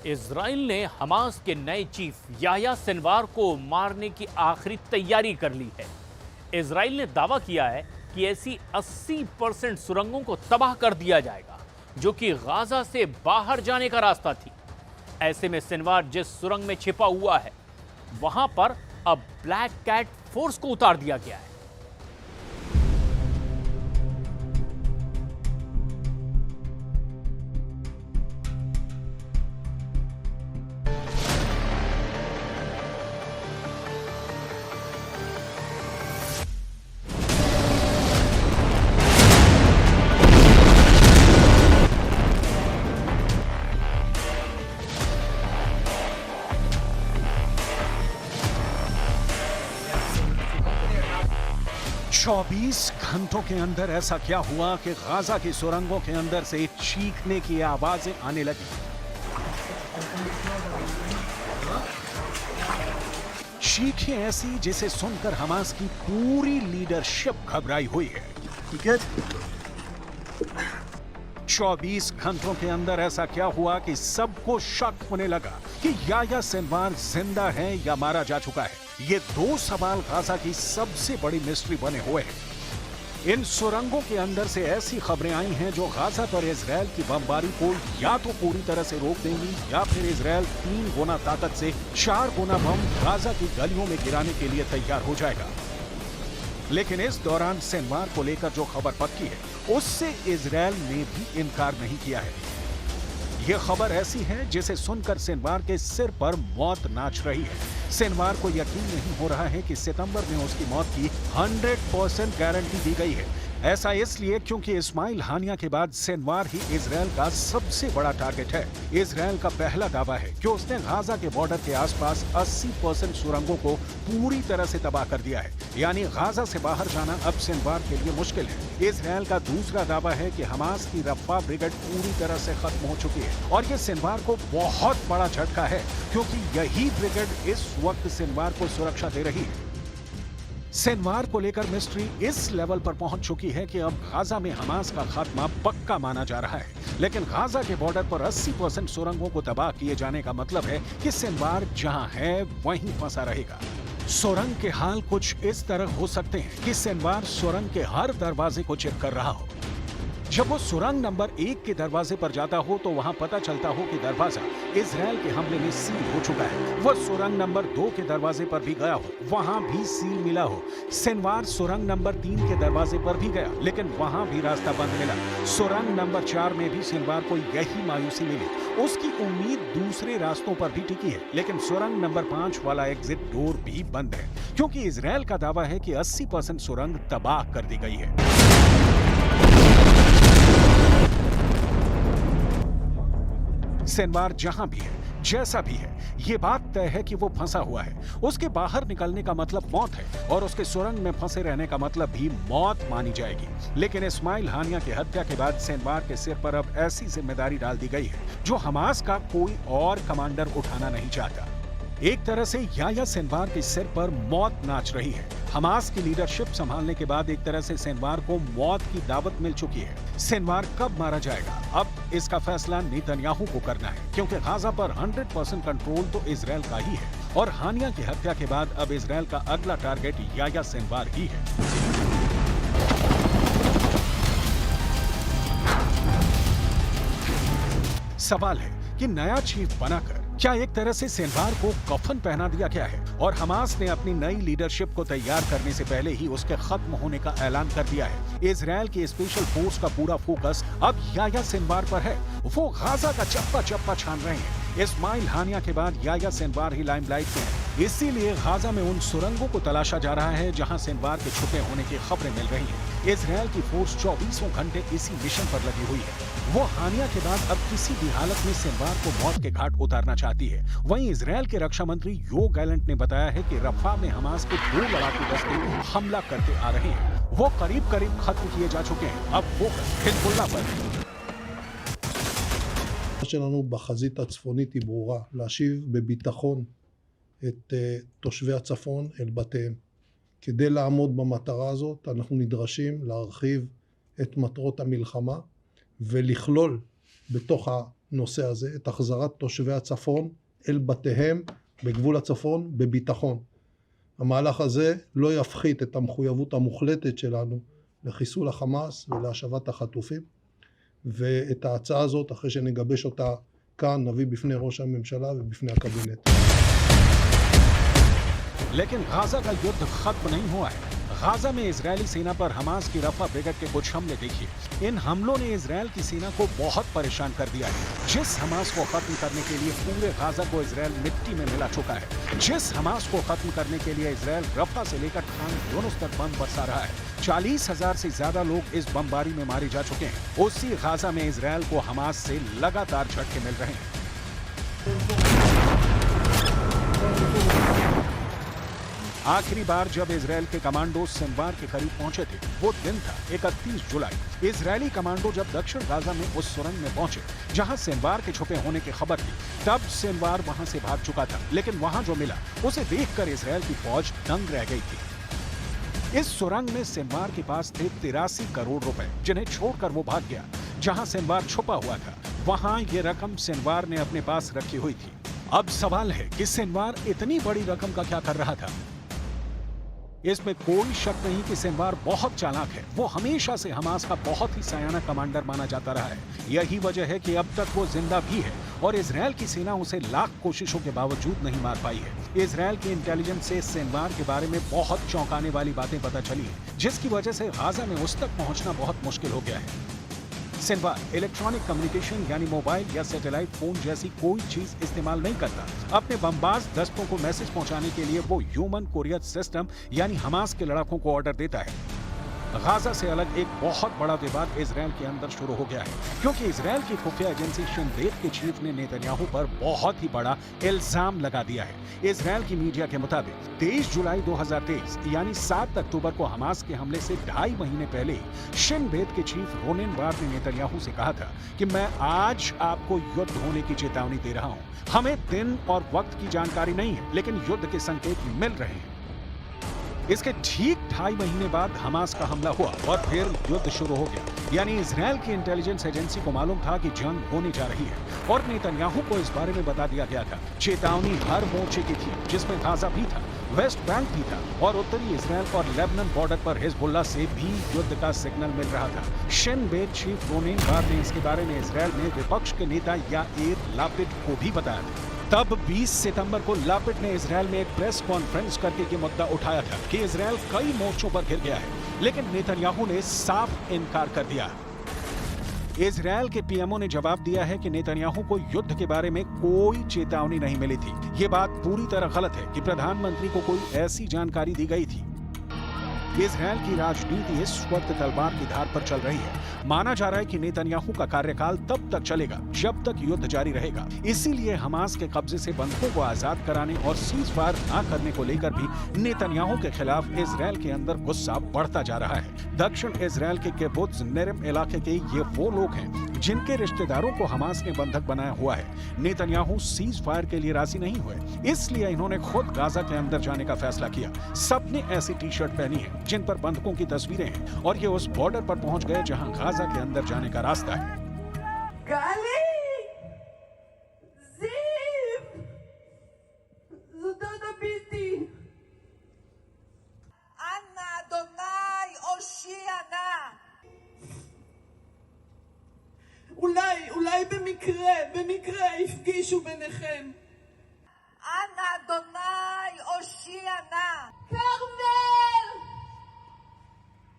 Israel ने Hamas के नए चीफ याह्या सिनवार को मारने की आखिरी तैयारी कर ली है। इजराइल ने दावा किया है कि ऐसी 80% सुरंगों को तबाह कर दिया जाएगा जो कि गाजा से बाहर जाने का रास्ता थी। ऐसे में सिनवार जिस सुरंग में छिपा हुआ है वहां पर अब ब्लैक कैट फोर्स को उतार दिया गया है। चौबीस घंटों के अंदर ऐसा क्या हुआ कि गाजा की सुरंगों के अंदर से चीखने की आवाजें आने लगी। चीखें ऐसी जिसे सुनकर हमास की पूरी लीडरशिप घबराई हुई है। 24 घंटों के अंदर ऐसा क्या हुआ कि सबको शक होने लगा कि याह्या सिनवार जिंदा है या मारा जा चुका है। ये दो सवाल गाजा की सबसे बड़ी मिस्ट्री बने हुए हैं। इन सुरंगों के अंदर से ऐसी खबरें आई हैं जो गाजा पर इजराइल की बमबारी को या तो पूरी तरह से रोक देंगी या फिर इजराइल 3 गुना ताकत से 4 गुना बम गाजा की गलियों में गिराने के लिए तैयार हो जाएगा। लेकिन इस दौरान सिनवार को लेकर जो खबर पक्की है उससे इजराइल ने भी इनकार नहीं किया है। यह खबर ऐसी है जिसे सुनकर सिनवार के सिर पर मौत नाच रही है। सिनवार को यकीन नहीं हो रहा है कि सितंबर में उसकी मौत की 100% गारंटी दी गई है। ऐसा इसलिए क्योंकि इस्माइल हानिया के बाद सिनवार ही इजराइल का सबसे बड़ा टारगेट है। इजराइल का पहला दावा है कि उसने गाजा के बॉर्डर के आसपास 80% सुरंगों को पूरी तरह से तबाह कर दिया है। यानी गाजा से बाहर जाना अब सिनवार के लिए मुश्किल है। इजराइल का दूसरा दावा है कि हमास की रफ़ा ब्रिगेड पूरी तरह से खत्म हो चुकी है और ये सिनवार को बहुत बड़ा झटका है क्योंकि यही ब्रिगेड इस वक्त सिनवार को सुरक्षा दे रही है। सिनवार को लेकर मिस्ट्री इस लेवल पर पहुंच चुकी है कि अब गाजा में हमास का खात्मा पक्का माना जा रहा है। लेकिन गाजा के बॉर्डर पर 80% सुरंगों को तबाह किए जाने का मतलब है कि सिनवार जहां है वहीं फंसा रहेगा। सुरंग के हाल कुछ इस तरह हो सकते हैं कि सिनवार सुरंग के हर दरवाजे को चेक कर रहा हो। जब वो सुरंग नंबर 1 के दरवाजे पर जाता हो तो वहां पता चलता हो कि दरवाजा इजराइल के हमले में सील हो चुका है। वह सुरंग नंबर 2 के दरवाजे पर भी गया हो, वहां भी सील मिला हो। सिनवार सुरंग नंबर 3 के दरवाजे पर भी गया लेकिन वहां भी रास्ता बंद मिला। सुरंग नंबर 4 में भी सिनवार को यही मायूसी मिली। उसकी उम्मीद दूसरे रास्तों पर भी टिकी है लेकिन सुरंग नंबर 5 वाला एग्जिट डोर भी बंद है क्योंकि इजराइल का दावा है कि 80% सुरंग तबाह कर दी गई है। सिनवार जहां भी है, जैसा भी है, ये बात तय है कि वो फंसा हुआ है। उसके बाहर निकलने का मतलब मौत है और उसके सुरंग में फंसे रहने का मतलब भी मौत मानी जाएगी। लेकिन इस्माइल हानिया की हत्या के बाद सिनवार के सिर पर अब ऐसी जिम्मेदारी डाल दी गई है जो हमास का कोई और कमांडर उठाना नहीं चाहता। एक तरह से याह्या सिनवार के सिर पर मौत नाच रही है। हमास की लीडरशिप संभालने के बाद एक तरह से सिनवार को मौत की दावत मिल चुकी है। सिनवार कब मारा जाएगा, अब इसका फैसला नेतन्याहू को करना है क्योंकि गाजा पर 100% कंट्रोल तो इजराइल का ही है और हानिया की हत्या के बाद अब इजराइल का अगला टारगेट याह्या सिनवार ही है। सवाल है कि नया चीफ बनाकर क्या एक तरह से सिनवार को कफन पहना दिया गया है और हमास ने अपनी नई लीडरशिप को तैयार करने से पहले ही उसके खत्म होने का ऐलान कर दिया है। इजराइल की स्पेशल फोर्स का पूरा फोकस अब याह्या सिनवार पर है। वो गाजा का चप्पा चप्पा छान रहे हैं। इस्माइल हानिया के बाद याह्या सिनवार ही लाइमलाइट में है। इसीलिए गाजा में उन सुरंगों को तलाशा जा रहा है जहां सिनवार के छुपे होने की खबरें मिल रही हैं। इजराइल की फोर्स 24 घंटे इसी मिशन पर लगी हुई है। वो हानिया के बाद अब किसी भी हालत में सिनवार को मौत के घाट उतारना चाहती है। वहीं इजराइल के रक्षा मंत्री योव गैलेंट ने बताया है कि रफ़ा में हमास के 2 लड़ाकू दस्ते हमला करते आ रहे हैं। वो करीब करीब खत्म किए जा चुके हैं। अब वो हिजबुल्लाह पर שלנו בחזית הצפונית היא ברורה, להשיב בביטחון את תושבי הצפון אל בתיהם. כדי לעמוד במטרה הזאת אנחנו נדרשים להרחיב את מטרות המלחמה ולכלול בתוך הנושא הזה, את החזרת תושבי הצפון אל בתיהם בגבול הצפון בביטחון. המהלך הזה לא יפחית את המחויבות המוחלטת שלנו לחיסול החמאס ולהשבת החטופים, ואת ההצעה הזאת, אחרי שנגבש אותה כאן, नबी בפני ראש הממשלה ובפני הקבינט. लेकिन गाजा का युद्ध खत्म नहीं हुआ है। गाजा में इजरायली सेना पर हमास की रफा ब्रिगेड के कुछ हमले देखिए। इन हमलों ने इजरायल की सेना को बहुत परेशान कर दिया है। जिस हमास को खत्म करने के लिए पूरे गाजा को इजरायल मिट्टी में मिला चुका है, जिस हमास को खत्म करने के लिए इजरायल रफा से लेकर खान यूनुस तक बम बरसा रहा है, 40,000 से ज्यादा लोग इस बमबारी में मारे जा चुके हैं। उसी गाजा में इजरायल को हमास से लगातार झटके मिल रहे हैं। आखिरी बार जब इजरायल के कमांडो सिनवार के करीब पहुंचे थे, वो दिन था 31 जुलाई। इजरायली कमांडो जब दक्षिण गाजा में उस सुरंग में पहुंचे जहां सिनवार के छुपे होने की खबर थी, तब सिनवार वहां से भाग चुका था, लेकिन वहां जो मिला उसे देखकर इजरायल की फौज दंग रह गई थी। इस सुरंग में सिनवार के पास थे 83 करोड़ रुपए, जिन्हें छोड़कर वो भाग गया। जहां सिनवार छुपा हुआ था, वहां ये रकम सिनवार ने अपने पास रखी हुई थी। अब सवाल है कि सिनवार इतनी बड़ी रकम का क्या कर रहा था? इसमें कोई शक नहीं कि सिनवार बहुत चालाक है। वो हमेशा से हमास का बहुत ही सयाना कमांडर माना जाता रहा है। यही वजह है कि अब तक वो जिंदा भी है और इजरायल की सेना उसे लाख कोशिशों के बावजूद नहीं मार पाई है। इजरायल की इंटेलिजेंस से सिनवार के बारे में बहुत चौंकाने वाली बातें पता चली है, जिसकी वजह से गाजा में उस तक पहुंचना बहुत मुश्किल हो गया है। सिनवार इलेक्ट्रॉनिक कम्युनिकेशन यानी मोबाइल या सैटेलाइट फोन जैसी कोई चीज इस्तेमाल नहीं करता। अपने बमबाज दस्तों को मैसेज पहुंचाने के लिए वो ह्यूमन कोरियर सिस्टम यानी हमास के लड़ाकों को ऑर्डर देता है। गाजा से अलग एक बहुत बड़ा विवाद इजरायल के अंदर शुरू हो गया है, क्योंकि इजरायल की खुफिया एजेंसी शिन बेत के चीफ ने नेतन्याहू पर बहुत ही बड़ा इल्जाम लगा दिया है। इजरायल की मीडिया के मुताबिक 23 जुलाई 2023 यानी 7 अक्टूबर को हमास के हमले से 2.5 महीने पहले शिन बेत के चीफ रोनेन बार ने नेतन्याहू से कहा था कि मैं आज आपको युद्ध होने की चेतावनी दे रहा हूँ। हमें दिन और वक्त की जानकारी नहीं है, लेकिन युद्ध के संकेत मिल रहे हैं। इसके ठीक 2.5 महीने बाद हमास का हमला हुआ और फिर युद्ध शुरू हो गया। यानी इजरायल की इंटेलिजेंस एजेंसी को मालूम था कि जंग होने जा रही है और नेतन्याहू को इस बारे में बता दिया गया था। चेतावनी हर मोर्चे की थी, जिसमें गाजा भी था, वेस्ट बैंक भी था और उत्तरी इजरायल और लेबनान बॉर्डर पर हिजबुल्लाह से भी युद्ध का सिग्नल मिल रहा था। शिन बेत चीफ रोनेन बार ने इसके बारे में इजरायल में विपक्ष के नेता याइर लापिड को भी बताया था। तब 20 सितंबर को लापिड ने इजरायल में एक प्रेस कॉन्फ्रेंस करके ये मुद्दा उठाया था कि इजरायल कई मोर्चों पर घिर गया है, लेकिन नेतन्याहू ने साफ इनकार कर दिया। इजरायल के पीएमओ ने जवाब दिया है कि नेतन्याहू को युद्ध के बारे में कोई चेतावनी नहीं मिली थी। ये बात पूरी तरह गलत है कि प्रधानमंत्री को कोई ऐसी जानकारी दी गई थी। इजरायल की राजनीति इस वक्त तलवार की धार पर चल रही है। माना जा रहा है कि नेतन्याहू का कार्यकाल तब तक चलेगा जब तक युद्ध जारी रहेगा। इसीलिए हमास के कब्जे से बंधकों को आजाद कराने और सीज फायर न करने को लेकर भी नेतन्याहू के खिलाफ इजरायल के अंदर गुस्सा बढ़ता जा रहा है। दक्षिण इजरायल के किबुत्ज नेरिम इलाके के ये वो लोग हैं जिनके रिश्तेदारों को हमास ने बंधक बनाया हुआ है। नेतन्याहू सीज फायर के लिए राजी नहीं हुए, इसलिए इन्होंने खुद गाजा के अंदर जाने का फैसला किया। सबने ऐसी टी शर्ट पहनी है जिन पर बंधकों की तस्वीरें हैं और ये उस बॉर्डर पर पहुंच गए जहां गाजा के अंदर जाने का रास्ता है। אולי במקרה יפגישו ביניכם. אנא אדוני הושיע נא. כרמל!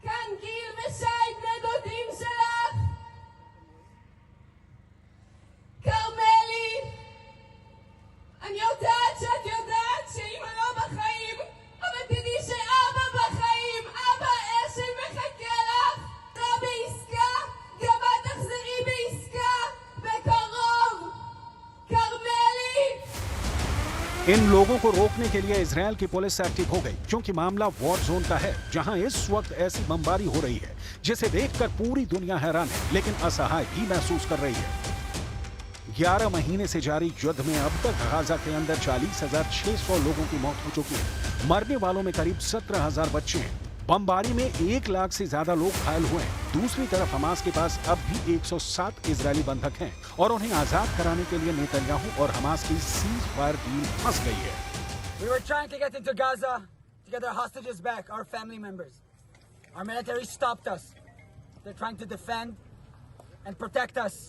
כאן גיל ושי בני דודים שלך. כרמלי! אני יודעת שאת יודעת שאמא לא בחיים, אבל תדעי שאבא בחיים. אבא אשל מחכה לך. לא בעסקה, גם את תחזרי בעסקה בקרוב. כרמלי! इन लोगों को रोकने के लिए इजरायल की पुलिस एक्टिव हो गई, क्योंकि मामला वॉर जोन का है जहां इस वक्त ऐसी बमबारी हो रही है जिसे देखकर पूरी दुनिया हैरान है, लेकिन असहाय भी महसूस कर रही है। 11 महीने से जारी युद्ध में अब तक गाजा के अंदर 40,600 लोगों की मौत हो चुकी है। मरने वालों में करीब 17,000 बच्चे हैं। बमबारी में 1 लाख से ज्यादा लोग घायल हुए हैं। दूसरी तरफ हमास के पास अब भी 107 इजरायली बंधक हैं और उन्हें आजाद कराने के लिए नेतन्याहू और हमास की सीज फायर डील फंस गई है। We were trying to get into Gaza to get our hostages back, our family members. Our military stopped us. They're trying to defend and protect us.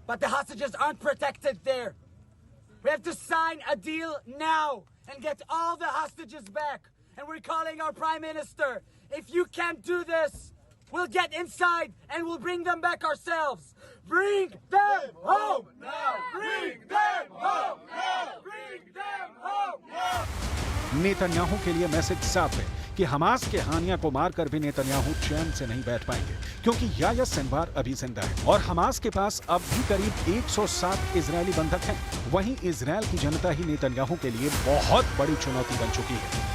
But the hostages aren't protected there. We have to sign a deal now and get all the hostages back. And we're calling our Prime Minister. If you can't do this, we'll get inside and we'll bring them back ourselves. Bring them home now! Bring them home now! Bring them home now! Netanyahu के लिए message साफ है कि Hamas के हानिया को मारकर भी Netanyahu चैन से नहीं बैठ पाएंगे, क्योंकि याह्या सिनवार अभी जिंदा है और हमास के पास अब भी करीब 107 इजरायली बंधक हैं। वहीं इजरायल की जनता ही नेतन्याहू के लिए बहुत बड़ी चुनौती बन चुकी है।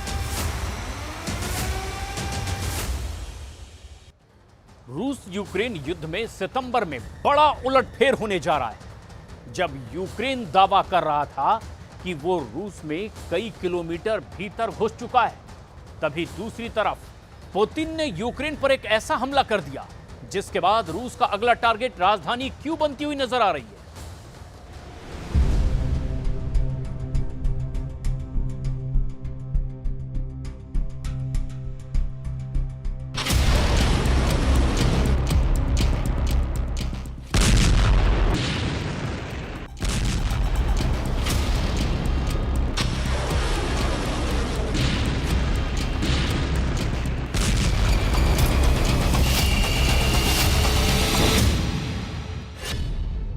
रूस यूक्रेन युद्ध में सितंबर में बड़ा उलटफेर होने जा रहा है। जब यूक्रेन दावा कर रहा था कि वो रूस में कई किलोमीटर भीतर घुस चुका है, तभी दूसरी तरफ पुतिन ने यूक्रेन पर एक ऐसा हमला कर दिया जिसके बाद रूस का अगला टारगेट राजधानी क्यों बनती हुई नजर आ रही है।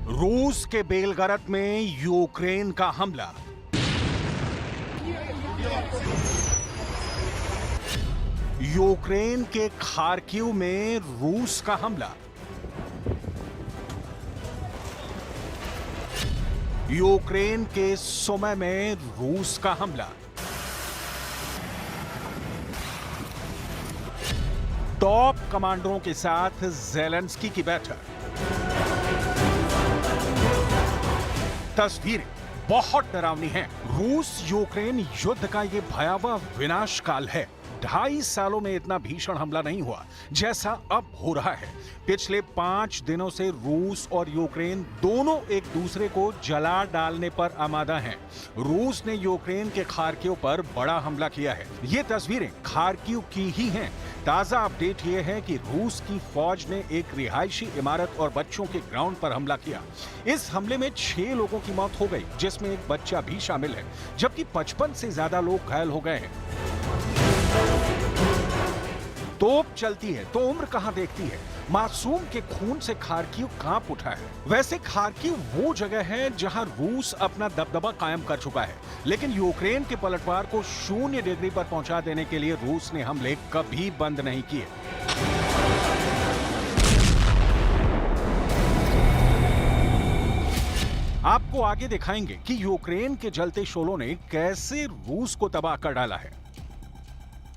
रूस के बेलगरद में यूक्रेन का हमला। यूक्रेन के खार्किव में रूस का हमला। यूक्रेन के सुमी में रूस का हमला। टॉप कमांडरों के साथ ज़ेलेंस्की की बैठक। तस्वीरें बहुत डरावनी हैं। रूस यूक्रेन युद्ध का ये भयावह विनाश काल है। 2.5 सालों में इतना भीषण हमला नहीं हुआ जैसा अब हो रहा है। पिछले 5 दिनों से रूस और यूक्रेन दोनों एक दूसरे को जला डालने पर आमादा हैं। रूस ने यूक्रेन के खार्किव पर बड़ा हमला किया है। ये तस्वीरें खार्किव की ही हैं। ताजा अपडेट ये है कि रूस की फौज ने एक रिहायशी इमारत और बच्चों के ग्राउंड पर हमला किया। इस हमले में 6 लोगों की मौत हो गई, जिसमें एक बच्चा भी शामिल है, जबकि 55 से ज्यादा लोग घायल हो गए हैं। तोप चलती है तो उम्र कहां देखती है। मासूम के खून से खार्किव कांप उठा है। वैसे खार्किव वो जगह है जहां रूस अपना दबदबा कायम कर चुका है, लेकिन यूक्रेन के पलटवार को 0 डिग्री पर पहुंचा देने के लिए रूस ने हमले कभी बंद नहीं किए। आपको आगे दिखाएंगे कि यूक्रेन के जलते शोलों ने कैसे रूस को तबाह कर डाला है।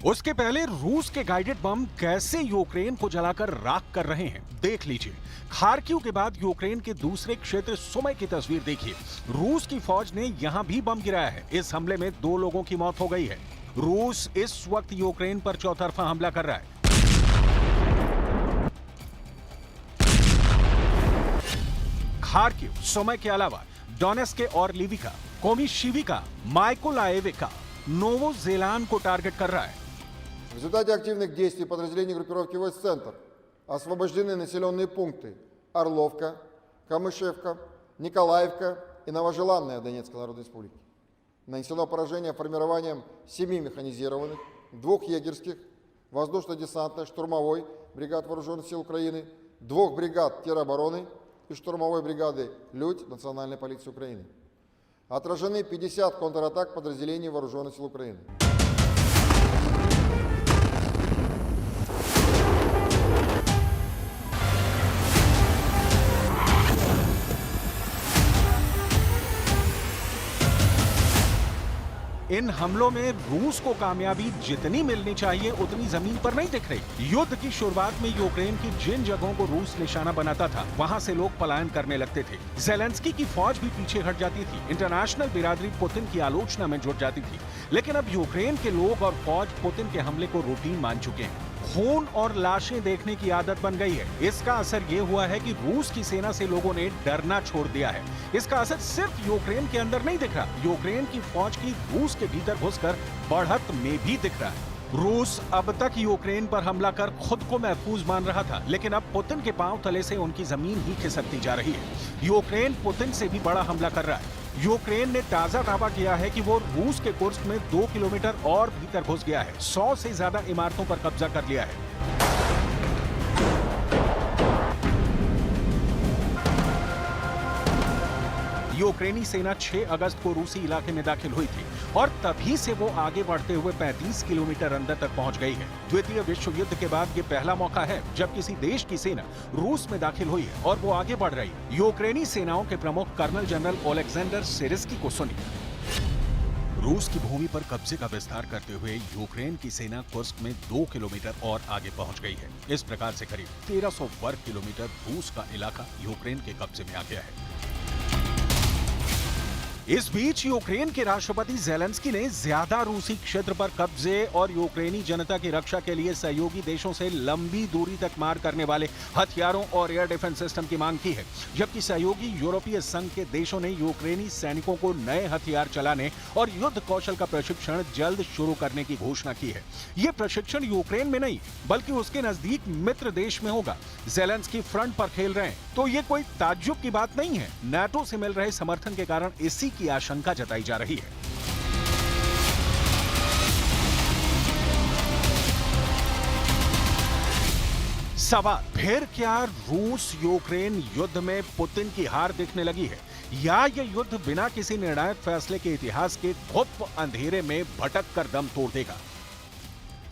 उसके पहले रूस के गाइडेड बम कैसे यूक्रेन को जलाकर राख कर रहे हैं, देख लीजिए। खार्किव के बाद यूक्रेन के दूसरे क्षेत्र सुमी की तस्वीर देखिए। रूस की फौज ने यहां भी बम गिराया है। इस हमले में 2 लोगों की मौत हो गई है। रूस इस वक्त यूक्रेन पर चौतरफा हमला कर रहा है। खार्किव, सुमी के अलावा डोनेत्स्क और लिविका, कोमिशिविका, माइकोलाइविका, नोवोजेलैंड को टारगेट कर रहा है। В результате активных действий подразделений группировки войск «Центр» освобождены населенные пункты Орловка, Камышевка, Николаевка и Новожеланная Донецкой Народной Республики. Нанесено поражение формированием 7 механизированных, 2 егерских, воздушно-десантной, штурмовой бригад Вооруженных сил Украины, 2 бригад теробороны и штурмовой бригады «Людь» Национальной полиции Украины. Отражены 50 контратак подразделений Вооруженных сил Украины. इन हमलों में रूस को कामयाबी जितनी मिलनी चाहिए उतनी जमीन पर नहीं दिख रही। युद्ध की शुरुआत में यूक्रेन की जिन जगहों को रूस निशाना बनाता था वहां से लोग पलायन करने लगते थे। ज़ेलेंस्की की फौज भी पीछे हट जाती थी। इंटरनेशनल बिरादरी पुतिन की आलोचना में जुट जाती थी। लेकिन अब यूक्रेन के लोग और फौज पुतिन के हमले को रूटीन मान चुके हैं। खून और लाशें देखने की आदत बन गई है। इसका असर ये हुआ है कि रूस की सेना से लोगों ने डरना छोड़ दिया है। इसका असर सिर्फ यूक्रेन के अंदर नहीं दिख रहा, यूक्रेन की फौज की रूस के भीतर घुसकर बढ़त में भी दिख रहा है। रूस अब तक यूक्रेन पर हमला कर खुद को महफूज मान रहा था, लेकिन अब पुतिन के पांव तले से उनकी जमीन ही खिसकती जा रही है। यूक्रेन पुतिन से भी बड़ा हमला कर रहा है। यूक्रेन ने ताजा दावा किया है कि वो रूस के कुर्स्क में 2 किलोमीटर और भीतर घुस गया है। 100 से ज्यादा इमारतों पर कब्जा कर लिया है। यूक्रेनी सेना 6 अगस्त को रूसी इलाके में दाखिल हुई थी और तभी से वो आगे बढ़ते हुए 35 किलोमीटर अंदर तक पहुंच गई है। द्वितीय विश्व युद्ध के बाद ये पहला मौका है जब किसी देश की सेना रूस में दाखिल हुई है और वो आगे बढ़ रही है। यूक्रेनी सेनाओं के प्रमुख कर्नल जनरल ओलेक्जेंडर सिरिस्की को सुनिए। रूस की भूमि पर कब्जे का विस्तार करते हुए यूक्रेन की सेना कुर्स्क में 2 किलोमीटर और आगे पहुंच गई है। इस प्रकार से करीब 1300 वर्ग किलोमीटर रूस का इलाका यूक्रेन के कब्जे में आ गया है। इस बीच यूक्रेन के राष्ट्रपति ज़ेलेंस्की ने ज्यादा रूसी क्षेत्र पर कब्जे और यूक्रेनी जनता की रक्षा के लिए सहयोगी देशों से लंबी दूरी तक मार करने वाले हथियारों और एयर डिफेंस सिस्टम की मांग की है, जबकि सहयोगी यूरोपीय संघ के देशों ने यूक्रेनी सैनिकों को नए हथियार चलाने और युद्ध कौशल का प्रशिक्षण जल्द शुरू करने की घोषणा की है। ये प्रशिक्षण यूक्रेन में नहीं बल्कि उसके नजदीक मित्र देश में होगा। ज़ेलेंस्की फ्रंट पर खेल रहे हैं तो ये कोई ताज्जुब की बात नहीं है। नाटो से मिल रहे समर्थन के कारण इसी की आशंका जताई जा रही है। सवाल फिर क्या रूस यूक्रेन युद्ध में पुतिन की हार दिखने लगी है या यह युद्ध बिना किसी निर्णायक फैसले के इतिहास के गुप्त अंधेरे में भटक कर दम तोड़ देगा?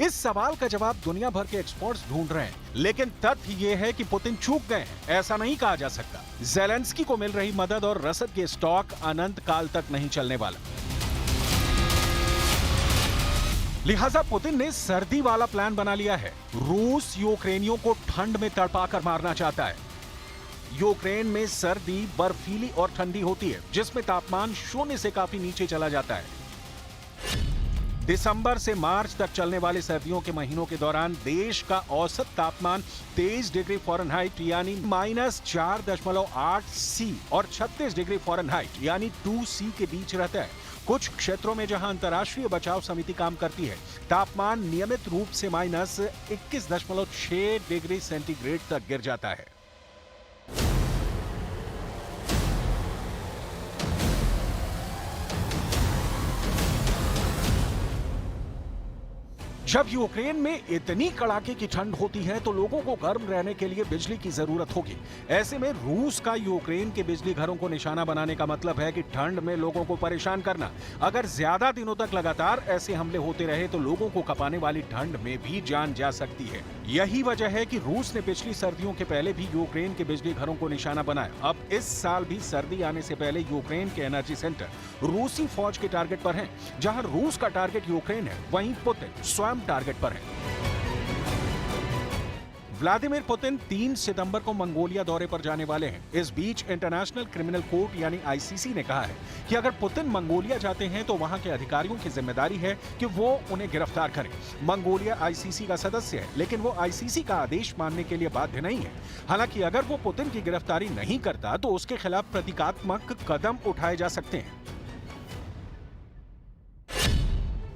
इस सवाल का जवाब दुनिया भर के एक्सपर्ट्स ढूंढ रहे हैं, लेकिन तथ्य यह है कि पुतिन चूक गए हैं। ऐसा नहीं कहा जा सकता। ज़ेलेंस्की को मिल रही मदद और रसद के स्टॉक अनंत काल तक नहीं चलने वाला। लिहाजा पुतिन ने सर्दी वाला प्लान बना लिया है। रूस यूक्रेनियों को ठंड में तड़पाकर मारना चाहता है। यूक्रेन में सर्दी बर्फीली और ठंडी होती है, जिसमें तापमान 0 से काफी नीचे चला जाता है। दिसंबर से मार्च तक चलने वाले सर्दियों के महीनों के दौरान देश का औसत तापमान 23 डिग्री फ़ारेनहाइट यानी -4.8 C और 36 डिग्री फ़ारेनहाइट यानी 2 C के बीच रहता है। कुछ क्षेत्रों में जहां अंतर्राष्ट्रीय बचाव समिति काम करती है, तापमान नियमित रूप से -21.6 डिग्री सेंटीग्रेड तक गिर जाता है। जब यूक्रेन में इतनी कड़ाके की ठंड होती है तो लोगों को गर्म रहने के लिए बिजली की जरूरत होगी। ऐसे में रूस का यूक्रेन के बिजली घरों को निशाना बनाने का मतलब है कि ठंड में लोगों को परेशान करना। अगर ज्यादा दिनों तक लगातार ऐसे हमले होते रहे तो लोगों को कपाने वाली ठंड में भी जान जा सकती है। यही वजह है कि रूस ने पिछली सर्दियों के पहले भी यूक्रेन के बिजली घरों को निशाना बनाया। अब इस साल भी सर्दी आने से पहले यूक्रेन के एनर्जी सेंटर रूसी फौज के टारगेट पर हैं। जहां रूस का टारगेट यूक्रेन है, वहीं पुतिन स्वयं टारगेट पर है। व्लादिमीर पुतिन 3 सितंबर को मंगोलिया दौरे पर जाने वाले हैं। इस बीच इंटरनेशनल क्रिमिनल कोर्ट यानी आईसीसी ने कहा है कि अगर पुतिन मंगोलिया जाते हैं तो वहां के अधिकारियों की जिम्मेदारी है कि वो उन्हें गिरफ्तार करें। मंगोलिया आईसीसी का सदस्य है, लेकिन वो आईसीसी का आदेश मानने के लिए बाध्य नहीं है। हालांकि अगर वो पुतिन की गिरफ्तारी नहीं करता तो उसके खिलाफ प्रतीकात्मक कदम उठाए जा सकते हैं।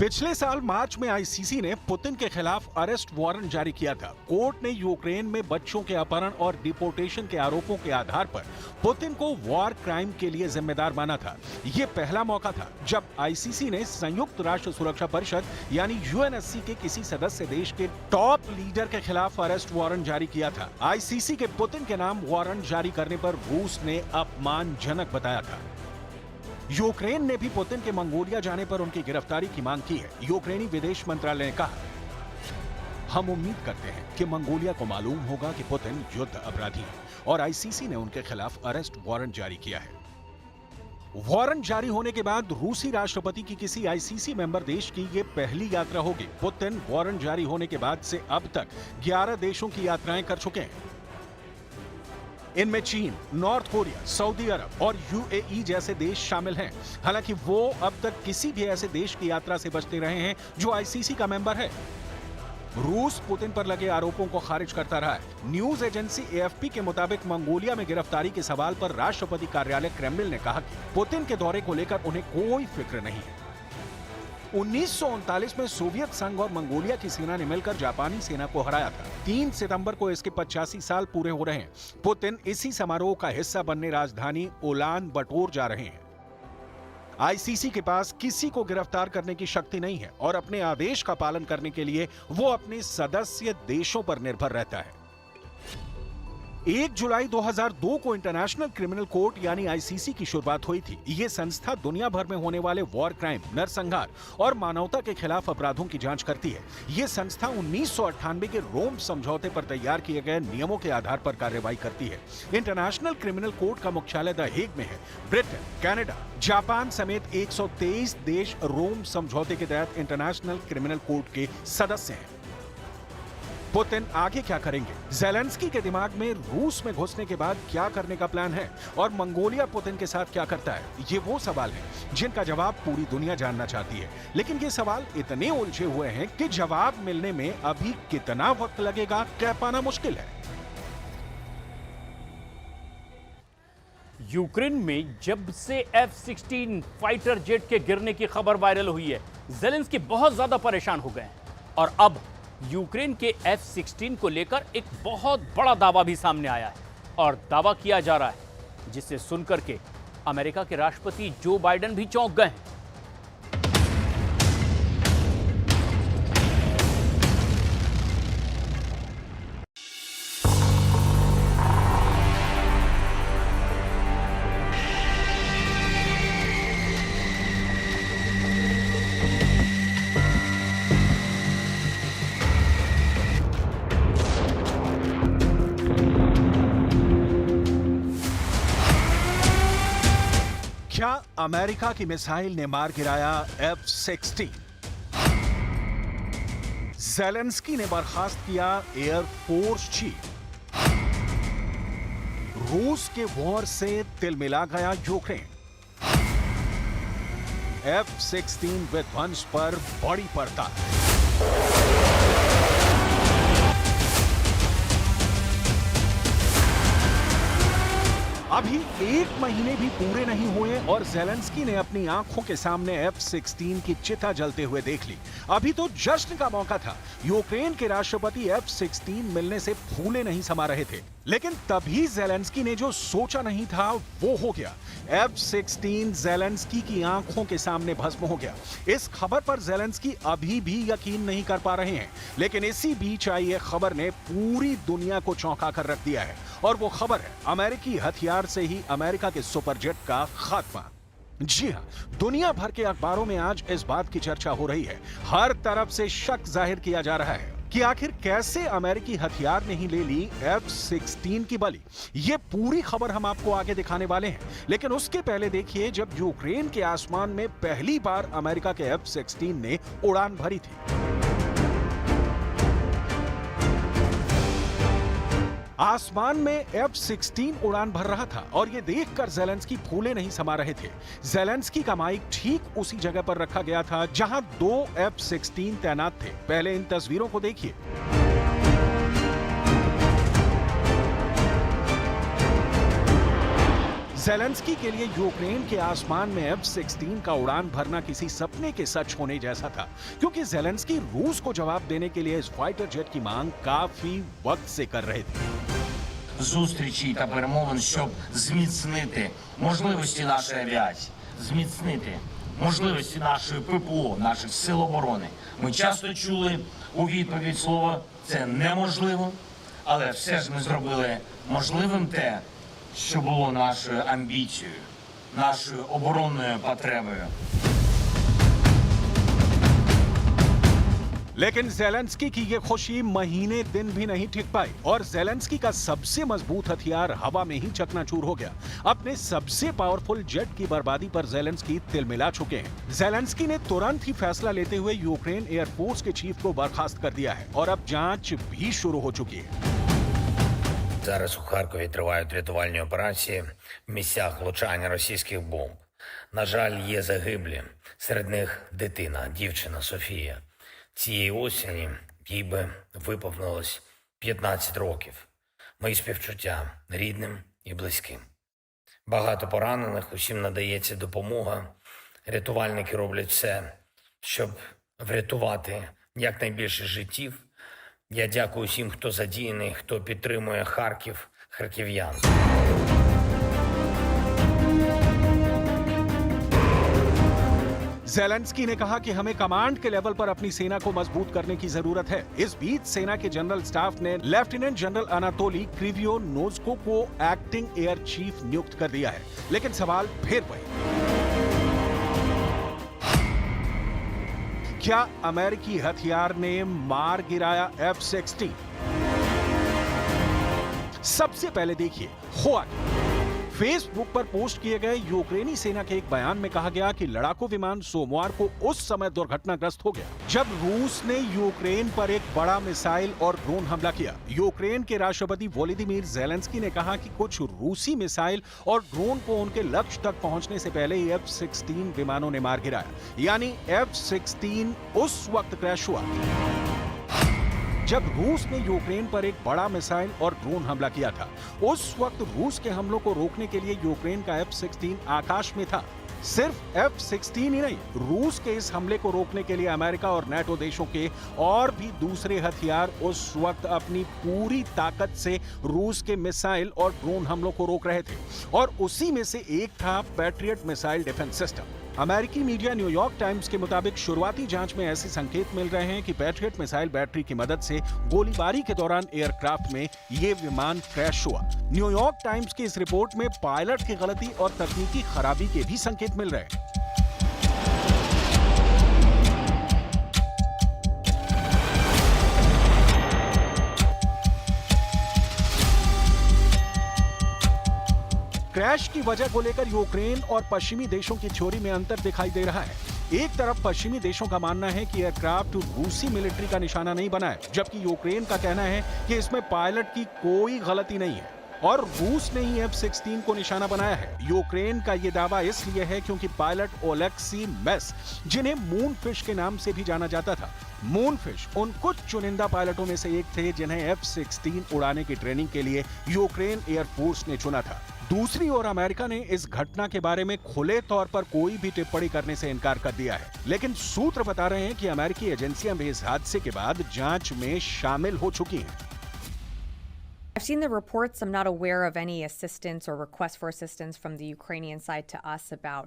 पिछले साल मार्च में आईसीसी ने पुतिन के खिलाफ अरेस्ट वारंट जारी किया था। कोर्ट ने यूक्रेन में बच्चों के अपहरण और डिपोर्टेशन के आरोपों के आधार पर पुतिन को वॉर क्राइम के लिए जिम्मेदार माना था। यह पहला मौका था जब आईसीसी ने संयुक्त राष्ट्र सुरक्षा परिषद यानी यूएनएससी के किसी सदस्य देश के टॉप लीडर के खिलाफ अरेस्ट वारंट जारी किया था। आईसीसी के पुतिन के नाम वारंट जारी करने पर रूस ने अपमानजनक बताया था। यूक्रेन ने भी पुतिन के मंगोलिया जाने पर उनकी गिरफ्तारी की मांग की है। यूक्रेनी विदेश मंत्रालय ने कहा, हम उम्मीद करते हैं कि मंगोलिया को मालूम होगा कि पुतिन युद्ध अपराधी है और आईसीसी ने उनके खिलाफ अरेस्ट वारंट जारी किया है। वारंट जारी होने के बाद रूसी राष्ट्रपति की किसी आईसीसी मेंबर देश की ये पहली यात्रा होगी। पुतिन वारंट जारी होने के बाद से अब तक 11 देशों की यात्राएं कर चुके हैं। इनमें चीन, नॉर्थ कोरिया, सऊदी अरब और यूएई जैसे देश शामिल हैं। हालांकि वो अब तक किसी भी ऐसे देश की यात्रा से बचते रहे हैं जो आईसीसी का मेंबर है। रूस पुतिन पर लगे आरोपों को खारिज करता रहा है। न्यूज एजेंसी एएफपी के मुताबिक मंगोलिया में गिरफ्तारी के सवाल पर राष्ट्रपति कार्यालय क्रेमलिन ने कहा कि पुतिन के दौरे को लेकर उन्हें कोई फिक्र नहीं है। 1939 में सोवियत संघ और मंगोलिया की सेना ने मिलकर जापानी सेना को हराया था। 3 सितंबर को इसके 85 साल पूरे हो रहे हैं। पुतिन इसी समारोह का हिस्सा बनने राजधानी उलान बटोर जा रहे हैं। आईसीसी के पास किसी को गिरफ्तार करने की शक्ति नहीं है और अपने आदेश का पालन करने के लिए वो अपने सदस्य देशों पर निर्भर रहता है। 1 जुलाई 2002 को इंटरनेशनल क्रिमिनल कोर्ट यानी आईसीसी की शुरुआत हुई थी। ये संस्था दुनिया भर में होने वाले वॉर क्राइम, नरसंहार और मानवता के खिलाफ अपराधों की जांच करती है। ये संस्था 1998 के रोम समझौते पर तैयार किए गए नियमों के आधार पर कार्रवाई करती है। इंटरनेशनल क्रिमिनल कोर्ट का मुख्यालय द हेग में है। ब्रिटेन, कनाडा, जापान समेत 123 देश रोम समझौते के तहत इंटरनेशनल क्रिमिनल कोर्ट के सदस्य हैं। पुतिन आगे क्या करेंगे? ज़ेलेंस्की के दिमाग में रूस में घुसने के बाद क्या करने का प्लान है और मंगोलिया पुतिन के साथ क्या करता है? ये वो सवाल हैं जिनका जवाब पूरी दुनिया जानना चाहती है। लेकिन ये सवाल इतने उलझे हुए हैं कि जवाब मिलने में अभी कितना वक्त लगेगा कह पाना मुश्किल है। यूक्रेन में जब से F-16 फाइटर जेट के गिरने की खबर वायरल हुई है, ज़ेलेंस्की बहुत ज्यादा परेशान हो गए हैं और अब यूक्रेन के F-16 को लेकर एक बहुत बड़ा दावा भी सामने आया है और दावा किया जा रहा है जिसे सुनकर के अमेरिका के राष्ट्रपति जो बाइडेन भी चौंक गए हैं। क्या अमेरिका की मिसाइल ने मार गिराया F-16? ज़ेलेंस्की ने बर्खास्त किया एयरफोर्स चीफ। रूस के वॉर से तिलमिला गया यूक्रेन। F-16 विध्वंस पर बड़ी पड़ता है। अभी 1 महीने भी पूरे नहीं हुए और ज़ेलेंस्की ने अपनी आंखों के सामने F-16 की चिता जलते हुए देख ली। अभी तो जश्न का मौका था। यूक्रेन के राष्ट्रपति F-16 मिलने से फूले नहीं समा रहे थे, लेकिन तभी ज़ेलेंस्की ने जो सोचा नहीं था वो हो गया। F-16 ज़ेलेंस्की की आंखों के सामने भस्म हो गया। इस खबर पर ज़ेलेंस्की अभी भी यकीन नहीं कर पा रहे हैं, लेकिन इसी बीच आई ये खबर ने पूरी दुनिया को चौंका कर रख दिया है और वो खबर है अमेरिकी हथियार से ही अमेरिका के सुपरजेट का खात्मा। जी हां, दुनिया भर के अखबारों में आज इस बात की चर्चा हो रही है। हर तरफ से शक जाहिर किया जा रहा है कि आखिर कैसे अमेरिकी हथियार ने ही ले ली F-16 की बलि। ये पूरी खबर हम आपको आगे दिखाने वाले हैं, लेकिन उसके पहले देखिए जब यूक्रेन के आसमान में पहली बार अमेरिका के F-16 ने उड़ान भरी थी। आसमान में F-16 उड़ान भर रहा था और ये देखकर ज़ेलेंस्की फूले नहीं समा रहे थे। ज़ेलेंस्की का माइक ठीक उसी जगह पर रखा गया था जहां 2 F-16 तैनात थे। पहले इन तस्वीरों को देखिए। ज़ेलेंस्की के लिए यूक्रेन के आसमान में F-16 का उड़ान भरना किसी सपने के सच होने जैसा था, क्योंकि ज़ेलेंस्की रूस को जवाब देने के लिए इस फाइटर जेट की मांग काफी वक्त से कर रहे थे। Зустрічі та перемовин, щоб зміцнити можливості нашої авіації, зміцнити можливості нашої ППО, наших сил оборони. Ми часто чули у відповідь слово «це неможливо», але все ж ми зробили можливим те, що було нашою амбіцією, нашою оборонною потребою. लेकिन ज़ेलेंस्की की ये खुशी महीने दिन भी नहीं टिक पाई और ज़ेलेंस्की का सबसे मजबूत हथियार हवा में ही चकनाचूर हो गया। अपने सबसे पावरफुल जेट की बर्बादी पर ज़ेलेंस्की तिलमिला चुके हैं। ज़ेलेंस्की ने तुरंत ही फैसला लेते हुए यूक्रेन एयरफोर्स के चीफ को बर्खास्त कर दिया है और अब जांच भी शुरू हो चुकी है। Зараз у Харкові тривають рятувальні операції в місцях влучання російських бомб. На жаль, є загиблі. Серед них дитина, дівчина Софія. Цієї осені їй би виповнилось 15 років. Мої співчуття рідним і близьким. Багато поранених, усім надається допомога. Рятувальники роблять все, щоб врятувати якнайбільше життів. Я дякую всім, хто задіяний, хто підтримує Харків, харків'ян. ज़ेलेंस्की ने कहा कि हमें कमांड के लेवल पर अपनी सेना को मजबूत करने की जरूरत है। इस बीच सेना के जनरल स्टाफ ने लेफ्टिनेंट जनरल अनातोली क्रिवियोनोज्को को एक्टिंग एयर चीफ नियुक्त कर दिया है। लेकिन सवाल फिर वही, क्या अमेरिकी हथियार ने मार गिराया F-16? सबसे पहले देखिए हुआ क्या। फेसबुक पर पोस्ट किए गए यूक्रेनी सेना के एक बयान में कहा गया कि लड़ाकू विमान सोमवार को उस समय दुर्घटनाग्रस्त हो गया जब रूस ने यूक्रेन पर एक बड़ा मिसाइल और ड्रोन हमला किया। यूक्रेन के राष्ट्रपति वोलोदिमीर ज़ेलेंस्की ने कहा कि कुछ रूसी मिसाइल और ड्रोन को उनके लक्ष्य तक पहुंचने से पहले ही F-16 विमानों ने मार गिराया, यानी F-16 उस वक्त क्रैश हुआ जब रूस ने यूक्रेन पर एक बड़ा मिसाइल और ड्रोन हमला किया था। उस वक्त रूस के हमलों को रोकने के लिए यूक्रेन का F-16 आकाश में था। सिर्फ F-16 ही नहीं, रूस के इस हमले को रोकने के लिए अमेरिका और नेटो देशों के और भी दूसरे हथियार उस वक्त अपनी पूरी ताकत से रूस के मिसाइल और ड्रोन हमलों को रोक रहे थे और उसी में से एक था पैट्रियट मिसाइल डिफेंस सिस्टम। अमेरिकी मीडिया न्यूयॉर्क टाइम्स के मुताबिक शुरुआती जांच में ऐसे संकेत मिल रहे हैं कि पैट्रियट मिसाइल बैटरी की मदद से गोलीबारी के दौरान एयरक्राफ्ट में ये विमान क्रैश हुआ। न्यूयॉर्क टाइम्स की इस रिपोर्ट में पायलट की गलती और तकनीकी खराबी के भी संकेत मिल रहे हैं। क्रैश की वजह को लेकर यूक्रेन और पश्चिमी देशों की थ्योरी में अंतर दिखाई दे रहा है। एक तरफ पश्चिमी देशों का मानना है कि एयरक्राफ्ट रूसी मिलिट्री का निशाना नहीं बना है, जबकि यूक्रेन का कहना है कि इसमें पायलट की कोई गलती नहीं है और रूस ने ही F-16 को निशाना बनाया है। यूक्रेन का यह दावा इसलिए है क्योंकि पायलट ओलेक्सी मेस, जिन्हें मूनफिश के नाम से भी जाना जाता था, मूनफिश उन कुछ चुनिंदा पायलटों में से एक थे जिन्हें F-16 उड़ाने की ट्रेनिंग के लिए यूक्रेन एयरफोर्स ने चुना था। दूसरी ओर अमेरिका ने इस घटना के बारे में खुले तौर पर कोई भी टिप्पणी करने से इनकार कर दिया है, लेकिन सूत्र बता रहे हैं कि अमेरिकी एजेंसियां भी इस हादसे के बाद जांच में शामिल हो चुकी हैं। I've seen the reports. I'm not aware of any assistance or request for assistance from the Ukrainian side to us about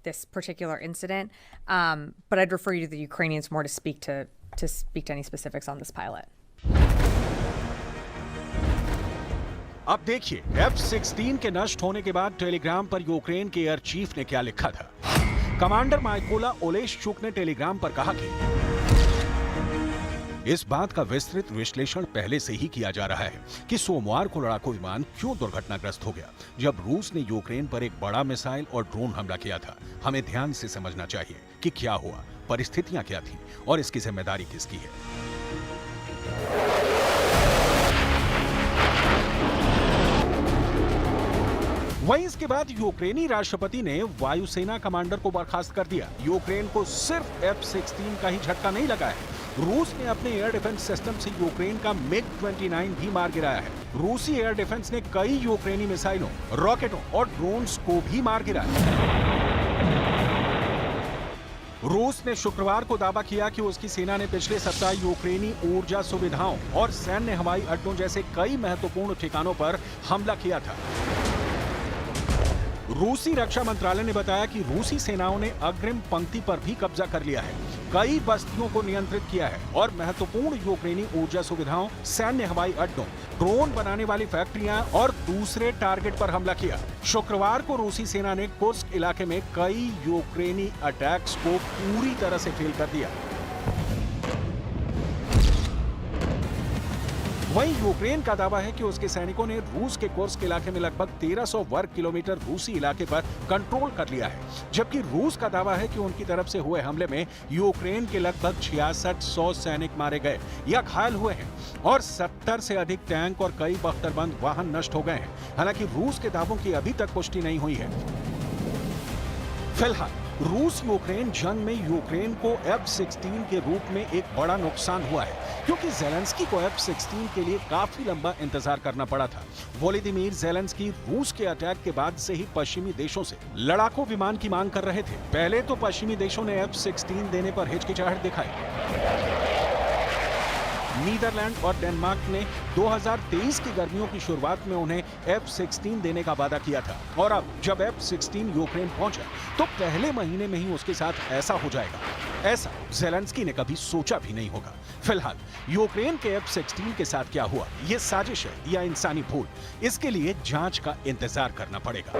this particular incident. But I'd refer you to the Ukrainians more to speak to any specifics on this pilot. अब देखिए F-16 के नष्ट होने के बाद Telegram पर Ukraine के air chief ने क्या लिखा था। कमांडर माइकोला ओलेश्चुक ने टेलीग्राम पर कहा कि इस बात का विस्तृत विश्लेषण पहले से ही किया जा रहा है कि सोमवार को लड़ाकू विमान क्यों दुर्घटनाग्रस्त हो गया जब रूस ने यूक्रेन पर एक बड़ा मिसाइल और ड्रोन हमला किया था। हमें ध्यान से समझना चाहिए कि क्या हुआ, परिस्थितियां क्या थी और इसकी जिम्मेदारी किसकी है। वहीं इसके बाद यूक्रेनी राष्ट्रपति ने वायुसेना कमांडर को बर्खास्त कर दिया। यूक्रेन को सिर्फ F-16 का ही झटका नहीं लगा है, रूस ने अपने एयर डिफेंस सिस्टम से यूक्रेन का MiG-29 भी मार गिराया है। रूसी एयर डिफेंस ने कई यूक्रेनी मिसाइलों, रॉकेटों और ड्रोन्स को भी मार गिराया। रूस ने शुक्रवार को दावा किया कि उसकी सेना ने पिछले सप्ताह यूक्रेनी ऊर्जा सुविधाओं और सैन्य हवाई अड्डों जैसे कई महत्वपूर्ण ठिकानों पर हमला किया था। रूसी रक्षा मंत्रालय ने बताया कि रूसी सेनाओं ने अग्रिम पंक्ति पर भी कब्जा कर लिया है, कई बस्तियों को नियंत्रित किया है और महत्वपूर्ण यूक्रेनी ऊर्जा सुविधाओं, सैन्य हवाई अड्डों, ड्रोन बनाने वाली फैक्ट्रियां और दूसरे टारगेट पर हमला किया। शुक्रवार को रूसी सेना ने कुर्स्क इलाके में कई यूक्रेनी अटैक्स को पूरी तरह से फेल कर दिया। वहीं यूक्रेन का दावा है कि उसके सैनिकों ने रूस के कुर्स्क इलाके में लगभग 1300 वर्ग किलोमीटर रूसी इलाके पर कंट्रोल कर लिया है, जबकि रूस का दावा है कि उनकी तरफ से हुए हमले में यूक्रेन के लगभग 6600 सैनिक मारे गए या घायल हुए हैं और 70 से अधिक टैंक और कई बख्तरबंद वाहन नष्ट हो गए हैं। हालांकि रूस के दावों की अभी तक पुष्टि नहीं हुई है। फिलहाल रूस यूक्रेन जंग में यूक्रेन को F-16 के रूप में एक बड़ा नुकसान हुआ है, क्योंकि जेलेंस्की को F-16 के लिए काफी लंबा इंतजार करना पड़ा था। वोलोदिमीर जेलेंस्की रूस के अटैक के बाद से ही पश्चिमी देशों से लड़ाकू विमान की मांग कर रहे थे। पहले तो पश्चिमी देशों ने F-16 देने पर हिचकिचाहट दिखाई। नीदरलैंड और डेनमार्क ने 2023 की गर्मियों की शुरुआत में उन्हें F-16 देने का वादा किया था और अब जब F-16 यूक्रेन पहुंचा तो पहले महीने में ही उसके साथ ऐसा हो जाएगा, ऐसा जेलेंस्की ने कभी सोचा भी नहीं होगा। फिलहाल यूक्रेन के F-16 के साथ क्या हुआ, ये साजिश है या इंसानी भूल, इसके लिए जांच का इंतजार करना पड़ेगा।